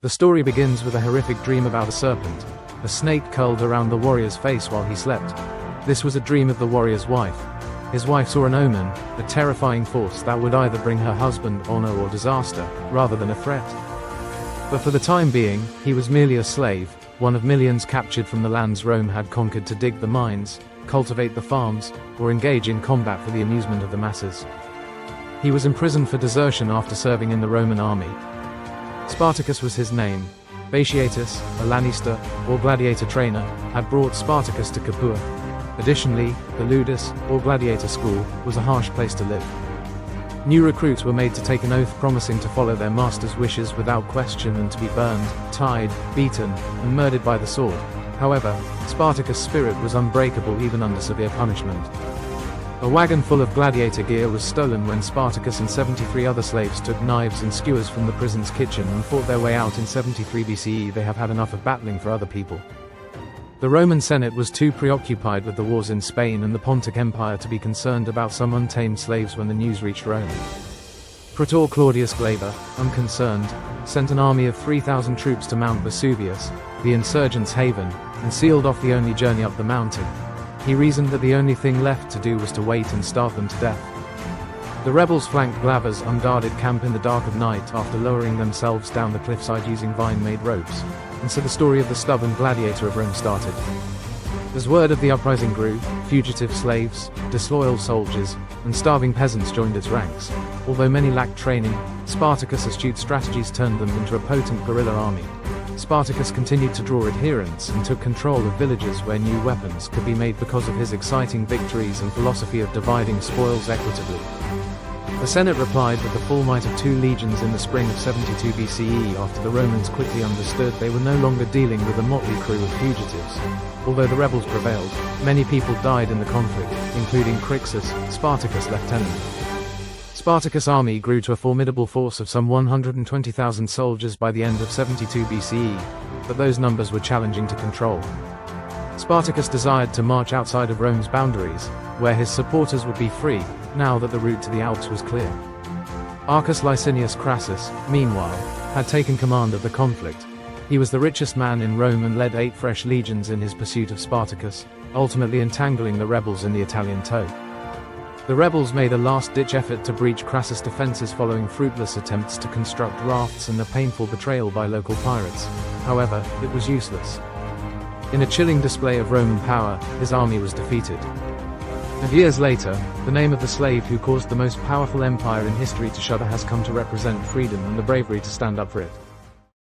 The story begins with a horrific dream about a serpent. A snake curled around the warrior's face while he slept. This was a dream of the warrior's wife. His wife saw an omen, a terrifying force that would either bring her husband honor or disaster, rather than a threat. But for the time being, he was merely a slave, one of millions captured from the lands Rome had conquered to dig the mines, cultivate the farms, or engage in combat for the amusement of the masses. He was imprisoned for desertion after serving in the Roman army. Spartacus was his name. Vatiatus, a Lannister, or gladiator trainer, had brought Spartacus to Capua. Additionally, the Ludus, or gladiator school, was a harsh place to live. New recruits were made to take an oath promising to follow their master's wishes without question and to be burned, tied, beaten, and murdered by the sword. However, Spartacus' spirit was unbreakable even under severe punishment. A wagon full of gladiator gear was stolen when Spartacus and 73 other slaves took knives and skewers from the prison's kitchen and fought their way out in 73 BCE. They have had enough of battling for other people. The Roman Senate was too preoccupied with the wars in Spain and the Pontic Empire to be concerned about some untamed slaves when the news reached Rome. Praetor Claudius Glaber, unconcerned, sent an army of 3,000 troops to Mount Vesuvius, the insurgents' haven, and sealed off the only journey up the mountain. He reasoned that the only thing left to do was to wait and starve them to death. The rebels flanked Glaber's unguarded camp in the dark of night after lowering themselves down the cliffside using vine-made ropes, and so the story of the stubborn gladiator of Rome started. As word of the uprising grew, fugitive slaves, disloyal soldiers, and starving peasants joined its ranks. Although many lacked training, Spartacus' astute strategies turned them into a potent guerrilla army. Spartacus continued to draw adherents and took control of villages where new weapons could be made because of his exciting victories and philosophy of dividing spoils equitably. The Senate replied with the full might of 2 legions in the spring of 72 BCE after the Romans quickly understood they were no longer dealing with a motley crew of fugitives. Although the rebels prevailed, many people died in the conflict, including Crixus, Spartacus' lieutenant. Spartacus' army grew to a formidable force of some 120,000 soldiers by the end of 72 BCE, but those numbers were challenging to control. Spartacus desired to march outside of Rome's boundaries, where his supporters would be free, now that the route to the Alps was clear. Arcus Licinius Crassus, meanwhile, had taken command of the conflict. He was the richest man in Rome and led 8 fresh legions in his pursuit of Spartacus, ultimately entangling the rebels in the Italian tow. The rebels made a last-ditch effort to breach Crassus' defenses following fruitless attempts to construct rafts and a painful betrayal by local pirates. However, it was useless. In a chilling display of Roman power, his army was defeated. And years later, the name of the slave who caused the most powerful empire in history to shudder has come to represent freedom and the bravery to stand up for it.